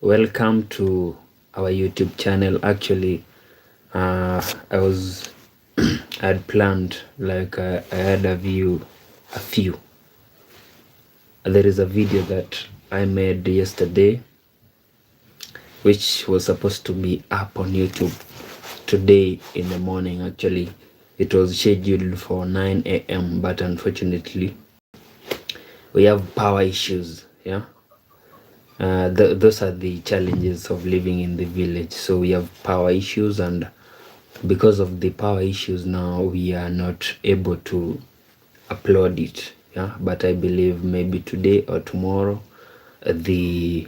Welcome to our YouTube channel. Actually, I was I had planned I had a few. There is a video that I made yesterday, which was supposed to be up on YouTube today in the morning. Actually, it was scheduled for 9 a.m. but unfortunately, we have power issues. Yeah. Those are the challenges of living in the village. So we have power issues, and because of the power issues now we are not able to upload it. Yeah, but I believe maybe today or tomorrow the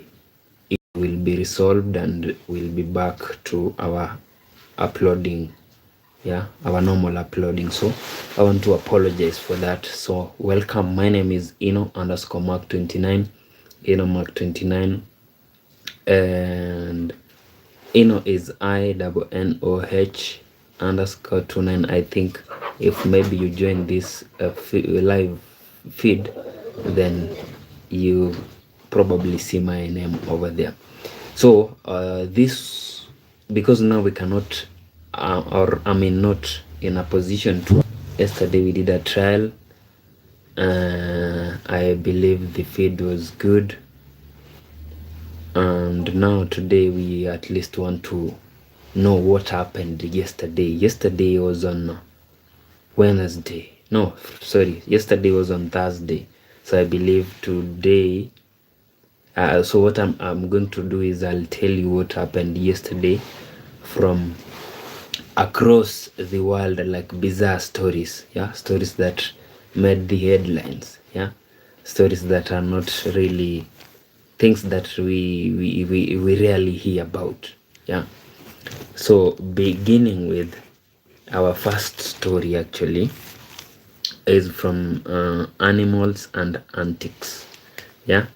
it will be resolved and we'll be back to our uploading. Yeah, our normal uploading. So I want to apologize for that. So welcome. My name is Ino_Mark29, Ino_Mark29, and Ino is INNOH_29. I think if maybe you join this live feed, then you probably see my name over there. So this, because now we cannot or I mean not in a position to. Yesterday we did a trial. I believe the feed was good, and now today we at least want to know what happened yesterday. Yesterday was on Wednesday. No, sorry, yesterday was on Thursday. So I believe today, so what I'm going to do is I'll tell you what happened yesterday from across the world, like bizarre stories. Yeah, stories that made the headlines. Yeah, stories that are not really things that we rarely hear about. Yeah. So beginning with our first story, actually is from Animals and Antics. Yeah.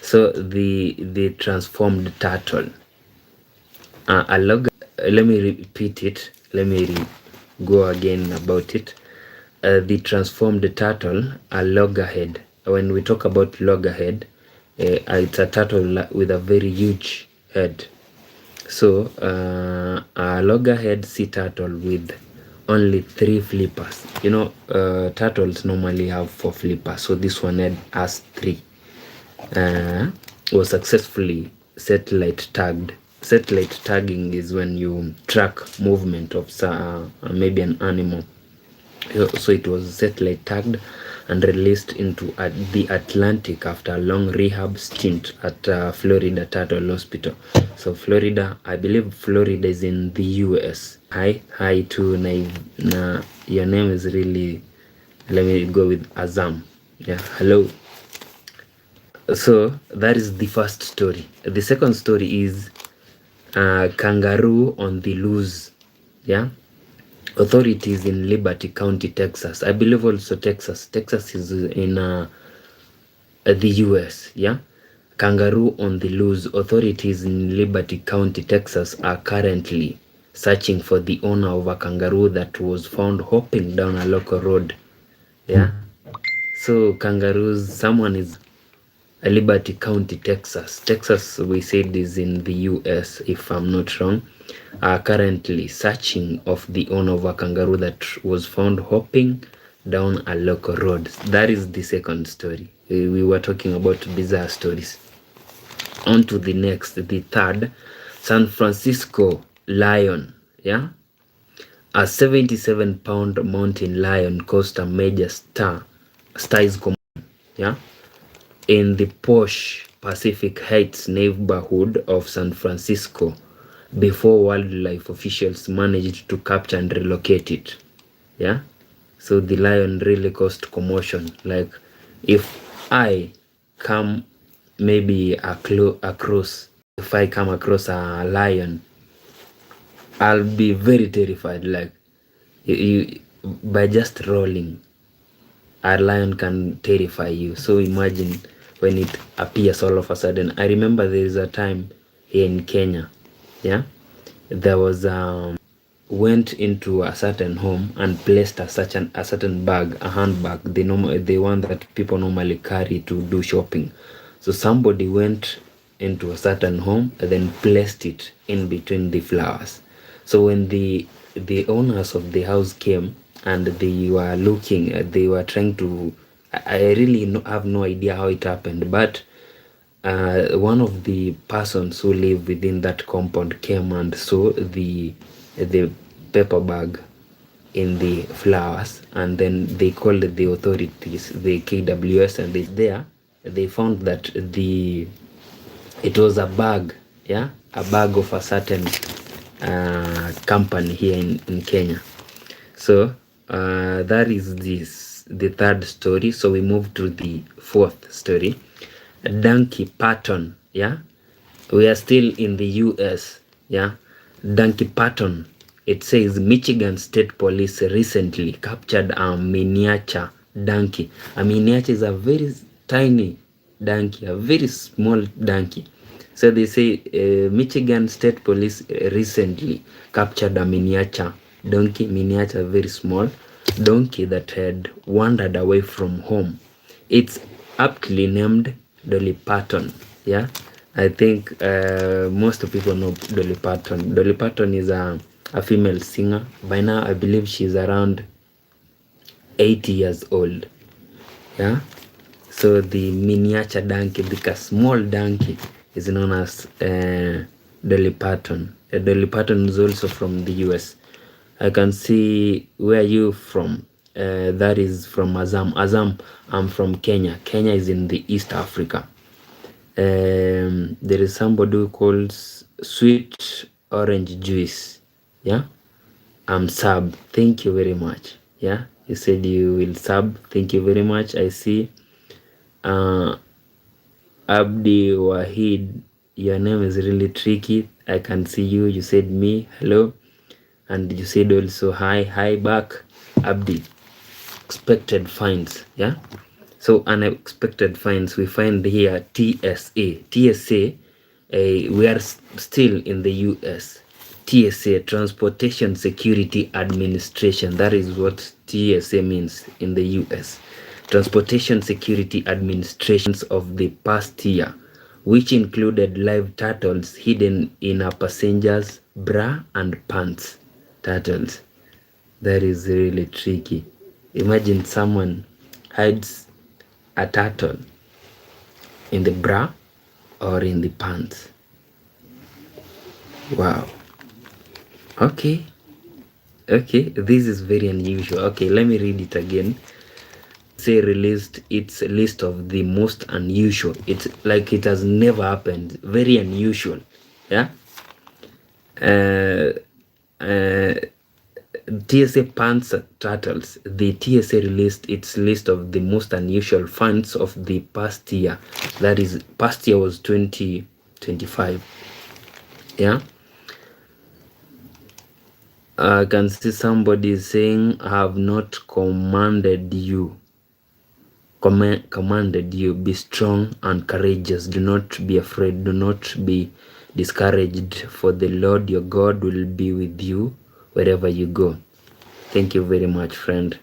So the transformed turtle, a log. Let me repeat it. Let me go again about it. The transformed turtle, a loggerhead. When we talk about loggerhead, it's a turtle with a very huge head. So a loggerhead sea turtle with only 3 flippers. You know, turtles normally have 4 flippers, so this one has 3. Was successfully satellite tagged. Satellite tagging is when you track movement of maybe an animal. So it was satellite tagged and released into the Atlantic after a long rehab stint at Florida Turtle Hospital. So Florida, I believe Florida is in the US. Hi to na your name is really, let me go with Azam. Yeah, hello. So that is the first story. The second story is kangaroo on the loose. Yeah. Authorities in Liberty County, Texas. I believe also Texas. Texas is in the US. Yeah. Kangaroo on the loose. Authorities in Liberty County, Texas are currently searching for the owner of a kangaroo that was found hopping down a local road. Yeah. So kangaroos, someone is Liberty County, Texas. Texas, we said, is in the US, if I'm not wrong. Are currently searching of the owner of a kangaroo that was found hopping down a local road. That is the second story. We were talking about bizarre stories. On to the next, the third. San Francisco lion. Yeah, a 77-pound mountain lion caused a major skies commotion. Yeah, in the posh Pacific Heights neighborhood of San Francisco before wildlife officials managed to capture and relocate it. Yeah, so the lion really caused commotion. Like, if I come maybe across, if I come across a lion, I'll be very terrified. Like, by just rolling, a lion can terrify you. So imagine when it appears all of a sudden. I remember there is a time here in Kenya. Yeah, there was went into a certain home and placed a certain bag, a handbag, the one that people normally carry to do shopping. So somebody went into a certain home and then placed it in between the flowers. So when the owners of the house came and they were looking, they were trying to, I really have no idea how it happened, but one of the persons who live within that compound came and saw the paper bag in the flowers, and then they called the authorities, the KWS, and they found that it was a bag, yeah, a bag of a certain company here in Kenya. So that is the third story. So we move to the fourth story. Donkey Patton, yeah, we are still in the US, yeah. Donkey Patton, it says Michigan State Police recently captured a miniature donkey. A miniature is a very tiny donkey, a very small donkey. So they say Michigan State Police recently captured a miniature donkey, miniature, very small donkey that had wandered away from home. It's aptly named Dolly Parton. Yeah, I think most people know Dolly Parton. Dolly Parton is a female singer. By now, I believe she's around 80 years old. Yeah, so the miniature donkey, the small donkey, is known as Dolly Parton. Dolly Parton is also from the US. I can see where you from. That is from Azam. Azam, I'm from Kenya. Kenya is in the East Africa. There is somebody who calls sweet orange juice. Yeah, I'm sub. Thank you very much. Yeah, you said you will sub. Thank you very much. I see. Abdi Wahid, your name is really tricky. I can see you. You said me. Hello. And you said also hi back. Abdi. Expected fines. Yeah. So unexpected fines, we find here TSA. TSA, we are still in the US. TSA, Transportation Security Administration. That is what TSA means in the US. Transportation Security Administrations of the past year, which included live turtles hidden in a passenger's bra and pants. Turtles. That is really tricky. Imagine someone hides a turtle in the bra or in the pants. Wow. Okay, this is very unusual. Okay, let me read it again. Say released its list of the most unusual. It's like it has never happened. Very unusual. Yeah. TSA pants turtles. The TSA released its list of the most unusual finds of the past year. That is, past year was 2025. Yeah. I can see somebody saying, I have not commanded you. Commanded you, be strong and courageous. Do not be afraid. Do not be discouraged, for the Lord your God will be with you wherever you go. Thank you very much, friend.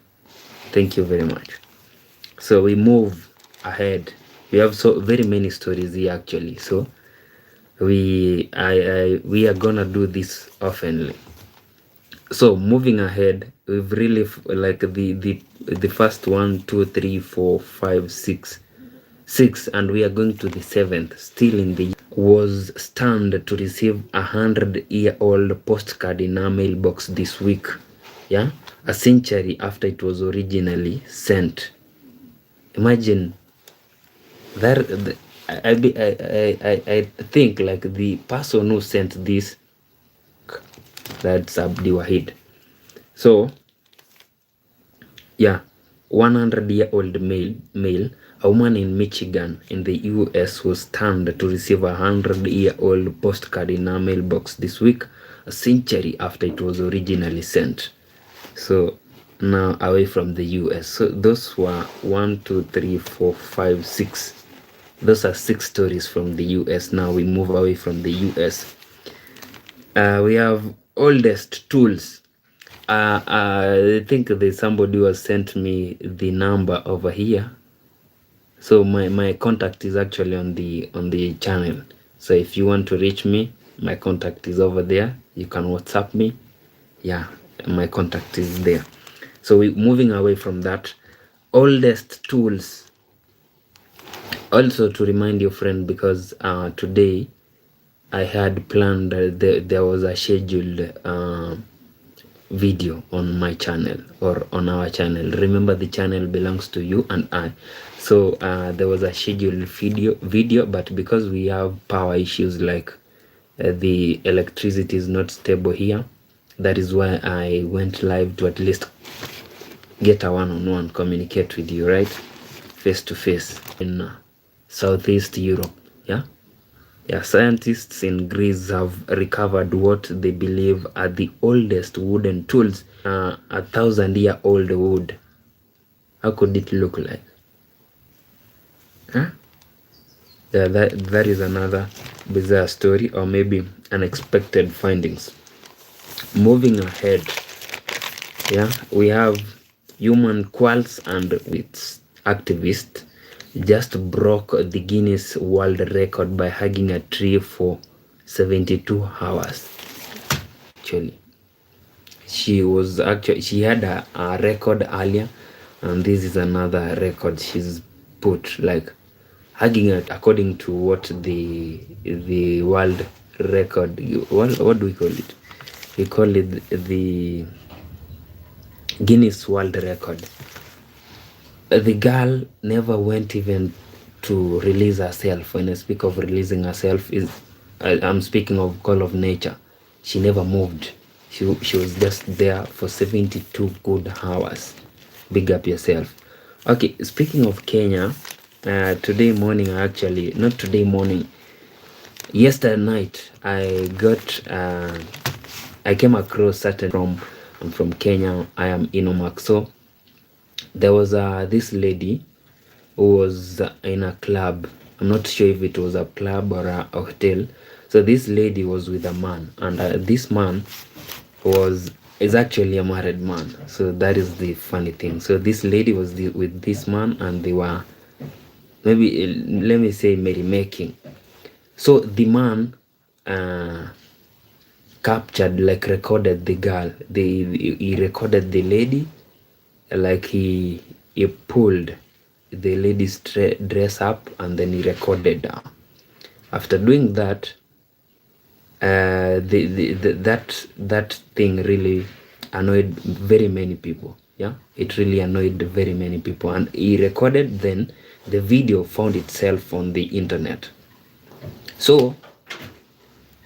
Thank you very much. So we move ahead. We have so very many stories here actually. So we are gonna do this oftenly. So moving ahead, we've really like the first 1, 2, 3, 4, 5, 6, and we are going to the 7th. Still in the was stunned to receive 100-year-old postcard in our mailbox this week. Yeah, a century after it was originally sent. Imagine that. I think like the person who sent this, that's Abdi Wahid. So yeah, 100-year-old male, a woman in Michigan in the US was stunned to receive a 100-year-old postcard in her mailbox this week, a century after it was originally sent. So now away from the US. So those were 1, 2, 3, 4, 5, 6. Those are 6 stories from the US. Now we move away from the US. We have oldest tools. I think there's somebody who has sent me the number over here. So my contact is actually on the channel. So if you want to reach me, my contact is over there. You can WhatsApp me. Yeah, my contact is there. So we moving away from that, oldest tools. Also to remind your friend, because today I had planned there was a scheduled video on my channel, or on our channel. Remember, the channel belongs to you and I. So there was a scheduled video, but because we have power issues, like the electricity is not stable here, that is why I went live, to at least get a one-on-one communicate with you, right, face to face, in Southeast Europe. Yeah, scientists in Greece have recovered what they believe are the oldest wooden tools. 1,000-year-old wood. How could it look like? Yeah, that is another bizarre story, or maybe unexpected findings. Moving ahead, we have human quarrels and with activists just broke the Guinness World Record by hugging a tree for 72 hours. Actually, she had a record earlier, and this is another record she's put, like hugging it, according to what the world record, what do we call it? We call it the Guinness World Record. The girl never went even to release herself. When I speak of releasing herself, I'm speaking of call of nature. She never moved. She was just there for 72 good hours. Big up yourself. Okay, speaking of Kenya, today morning, actually, not today morning, yesterday night, I came across certain I'm from Kenya. I am in Omakso. There was this lady who was in a club. I'm not sure if it was a club or a hotel. So this lady was with a man, and this man is actually a married man. So that is the funny thing. So this lady was with this man, and they were, maybe, let me say, merrymaking. So the man captured, like recorded the girl. He recorded the lady, like he pulled the lady's dress up, and then he recorded her. After doing that, that thing really annoyed very many people. Yeah, it really annoyed very many people, and he recorded. Then the video found itself on the internet. So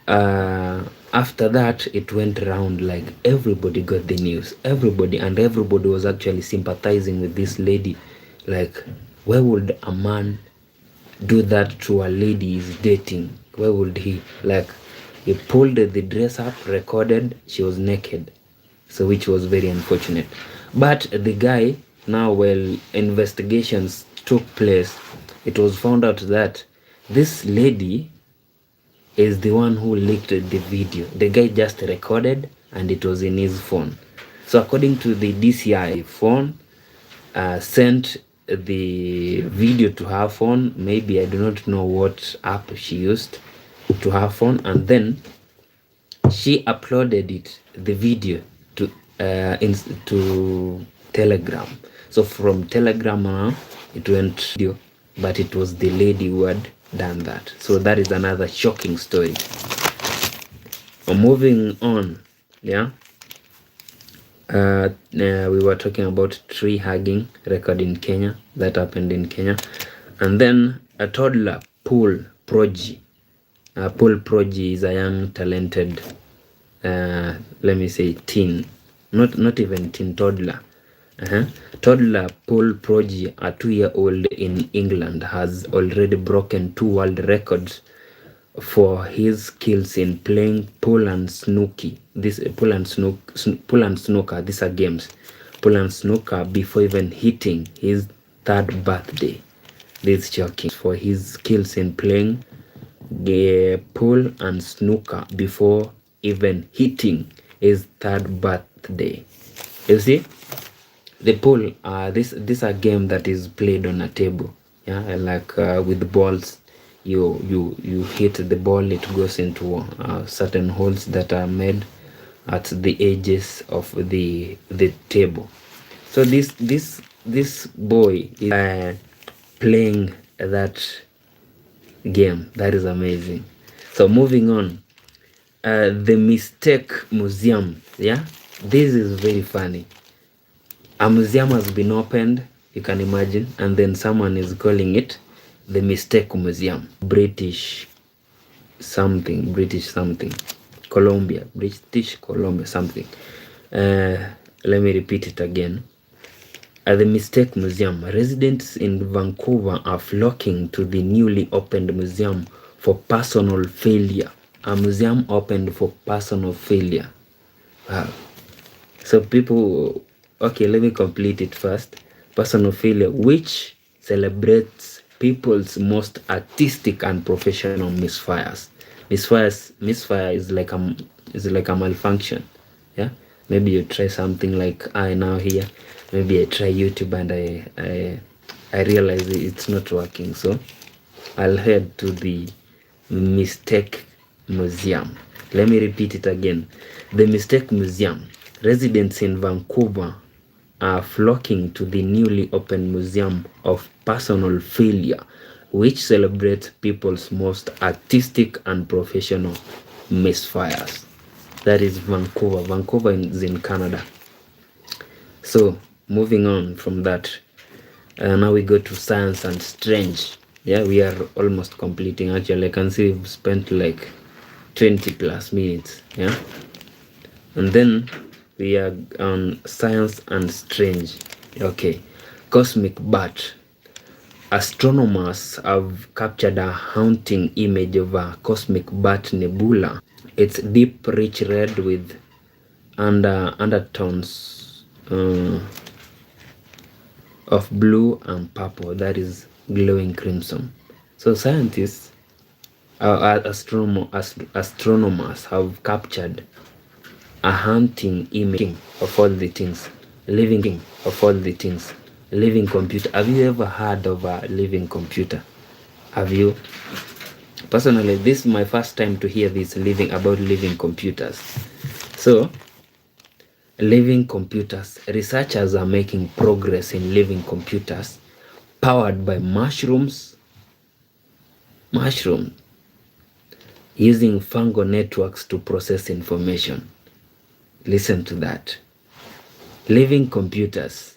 after that, it went around, like everybody got the news, everybody was actually sympathizing with this lady. Like, why would a man do that to a lady he's dating? Why would he? Like, he pulled the dress up, recorded, she was naked. So which was very unfortunate. But the guy, now, while investigations took place, it was found out that this lady is the one who leaked the video. The guy just recorded, and it was in his phone. So according to the DCI, phone sent the video to her phone. Maybe, I do not know what app she used, to her phone, and then she uploaded the video to Telegram. So from Telegram, it went video, but it was the lady who had done that. So that is another shocking story. Moving on, we were talking about tree hugging record in Kenya. That happened in Kenya. And then a toddler pool prodigy. Pool prodigy is a young talented, let me say, teen, not even teen, toddler. Toddler pool prodigy, a 2-year-old in England, has already broken 2 world records for his skills in playing pool and snooker. These are games. Pool and snooker before even hitting his 3rd birthday. This is shocking. For his skills in playing the pool and snooker before even hitting his 3rd birthday. You see, the pool, this a game that is played on a table, like with balls. you hit the ball, it goes into certain holes that are made at the edges of the table. So this boy is playing that game. That is amazing. So moving on, the Mistake Museum. Yeah, this is very funny. A museum has been opened, you can imagine, and then someone is calling it the Mistake Museum. British something, Colombia, British Columbia something. Let me repeat it again. At the Mistake Museum, residents in Vancouver are flocking to the newly opened museum for personal failure. A museum opened for personal failure. Wow. So people, okay, let me complete it first. Personal failure, which celebrates people's most artistic and professional misfires. Misfire is like a malfunction. Yeah, maybe you try something like I now here. Maybe I try YouTube and I realize it's not working. So I'll head to the Mistake Museum. Let me repeat it again. The Mistake Museum. Residents in Vancouver are flocking to the newly opened Museum of Personal Failure, which celebrates people's most artistic and professional misfires. That is Vancouver. Vancouver is in Canada. So moving on from that, now we go to Science and Strange. Yeah, we are almost completing. Actually, I can see we've spent like 20 plus minutes. Yeah, and then we are on Science and Strange. Okay, Cosmic Bat. Astronomers have captured a haunting image of a cosmic bat nebula. It's deep, rich red with undertones of blue and purple, that is glowing crimson. So scientists, astronomers have captured a haunting image of all the things, living computer. Have you ever heard of a living computer? Have you? Personally, this is my first time to hear this about living computers. So living computers, researchers are making progress in living computers powered by mushrooms using fungal networks to process information. Listen to that. Living computers.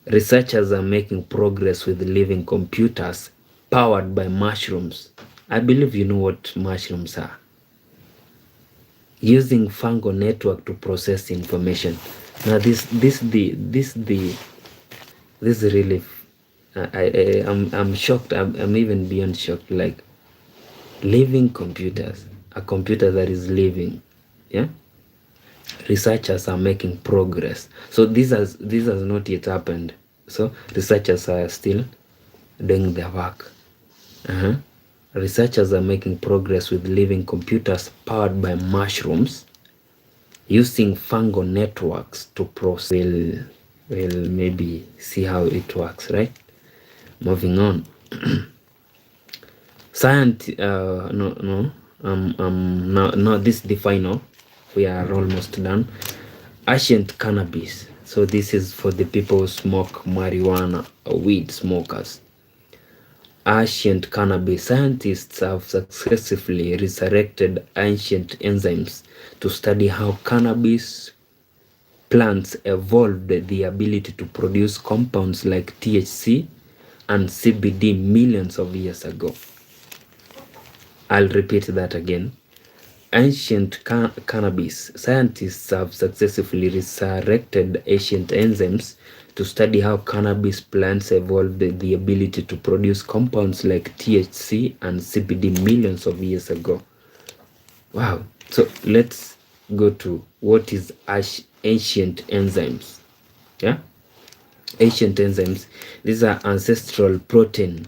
Researchers are making progress with living computers powered by mushrooms. I believe you know what mushrooms are. Using fungal network to process information. Now this really, I'm shocked. I'm even beyond shocked. Like living computers, a computer that is living. Yeah. Researchers are making progress. So this has not yet happened. So researchers are still doing their work. Researchers are making progress with living computers powered by mushrooms using fungal networks to process. We'll maybe see how it works, right? Moving on. Science. No. This is the final. We are almost done. Ancient cannabis. So this is for the people who smoke marijuana or weed smokers. Ancient cannabis. Scientists have successfully resurrected ancient enzymes to study how cannabis plants evolved the ability to produce compounds like THC and CBD millions of years ago. I'll repeat that again. Ancient cannabis. Scientists have successfully resurrected ancient enzymes to study how cannabis plants evolved the ability to produce compounds like THC and CBD millions of years ago. Wow. So let's go to what is ancient enzymes. Yeah. Ancient enzymes. These are ancestral protein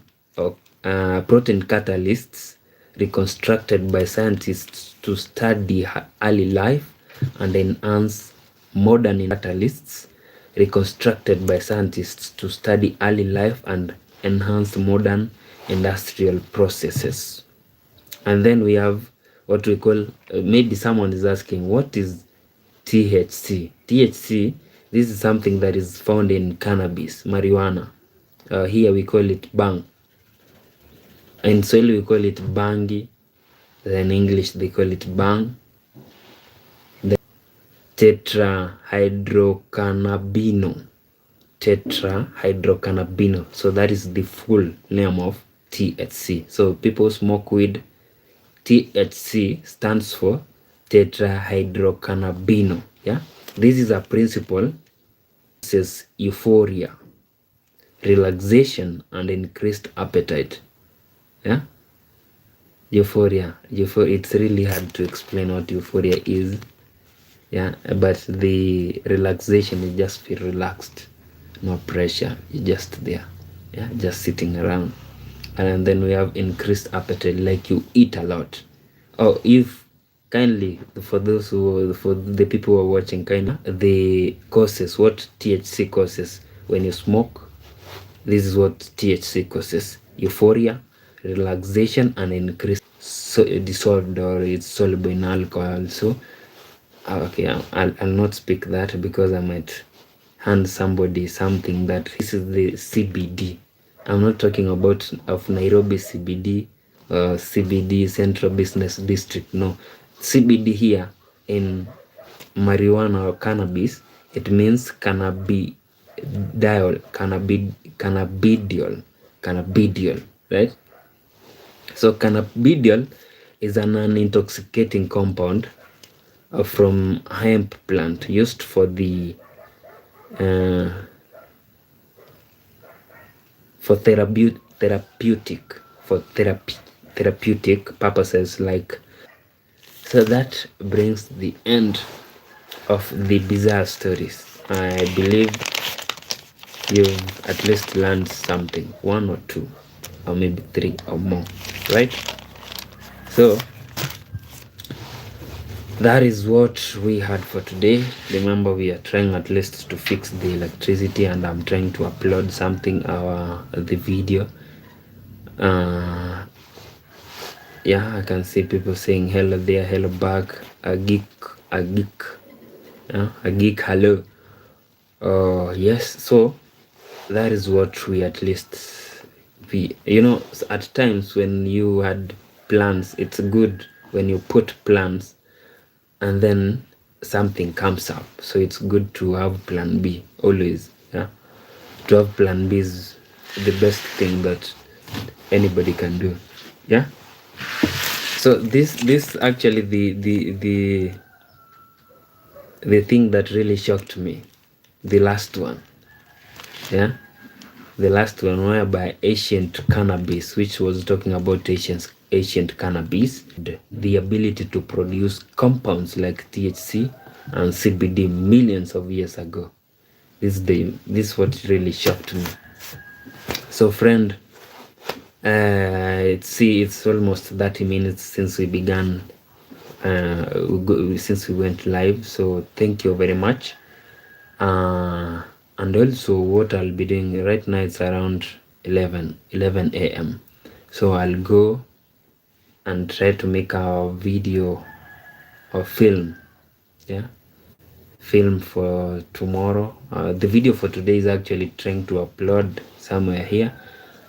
catalysts reconstructed by scientists to study early life and enhance modern catalysts reconstructed by scientists to study early life and enhance modern industrial processes. And then we have what we call, maybe someone is asking, what is THC? THC, this is something that is found in cannabis, marijuana. Here we call it bang. In Swahili we call it bangi. Then in English they call it bang. Then tetrahydrocannabinol. Tetrahydrocannabinol. So that is the full name of THC. So people smoke weed. THC stands for tetrahydrocannabinol. Yeah, this is a principle. Says euphoria, relaxation, and increased appetite. Yeah, euphoria. It's really hard to explain what euphoria is. Yeah, but the relaxation, you just feel relaxed, no pressure, you're just there. Yeah, just sitting around. And then we have increased appetite, like you eat a lot. Oh, if kindly, for the people who are watching, the causes, what THC causes when you smoke. This is what THC causes: euphoria, relaxation, and increased dissolved, or it's soluble in alcohol. So okay, I'll not speak that because I might hand somebody something that this is the CBD. I'm not talking about of Nairobi CBD, CBD Central Business District. No, CBD here in marijuana or cannabis, it means cannabidiol, right? So cannabidiol is an intoxicating compound from hemp plant used for the therapeutic purposes, like. So that brings the end of the bizarre stories. I believe you've at least learned something, one or two, or maybe three or more, right? So that is what we had for today. Remember, we are trying at least to fix the electricity, and I'm trying to upload something, the video. Yeah, I can see people saying hello there, hello back, a geek, hello. Yes, so that is what we at least, at times when you had plans, it's good when you put plans and then something comes up. So it's good to have plan B always. Yeah, to have plan B is the best thing that anybody can do. Yeah. So this actually the thing that really shocked me, the last one. Yeah, the last one, whereby ancient cannabis, which was talking about ancient cannabis, the ability to produce compounds like THC and CBD millions of years ago. This is what really shocked me. So friend, it's almost 30 minutes since we began, since we went live. So thank you very much. And also what I'll be doing right now, it's around 11 a.m. So I'll go and try to make a video or film. Yeah, film for tomorrow. The video for today is actually trying to upload somewhere here,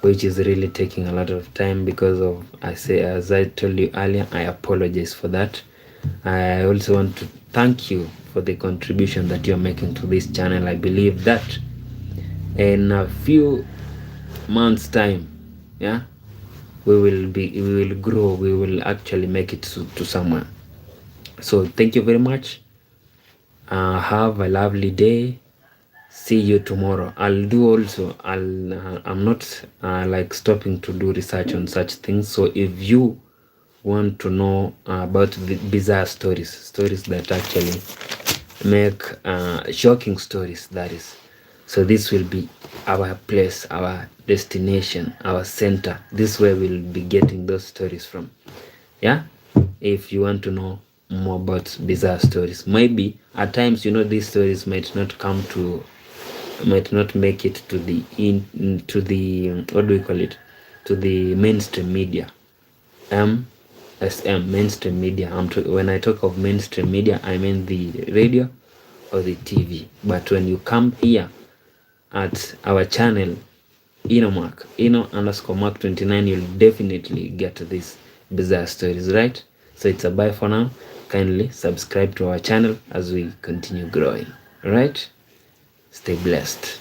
which is really taking a lot of time because of, as I told you earlier, I apologize for that. I also want to thank you for the contribution that you're making to this channel. I believe that in a few months time, yeah, we will grow, we will actually make it to somewhere. So thank you very much. Have a lovely day. See you tomorrow. I'm not like stopping to do research on such things. So if you want to know about the bizarre stories that actually make shocking stories, that is, so this will be our place, our destination, our center. This is where we'll be getting those stories from. Yeah, if you want to know more about bizarre stories, maybe at times, these stories might not make it to the what do we call it, to the mainstream media. MSM, mainstream media. When I talk of mainstream media, I mean the radio or the TV. But when you come here at our channel, Inomark, Ino_Mark29, you'll definitely get these bizarre stories, right? So it's a bye for now. Kindly subscribe to our channel as we continue growing. All right? Stay blessed.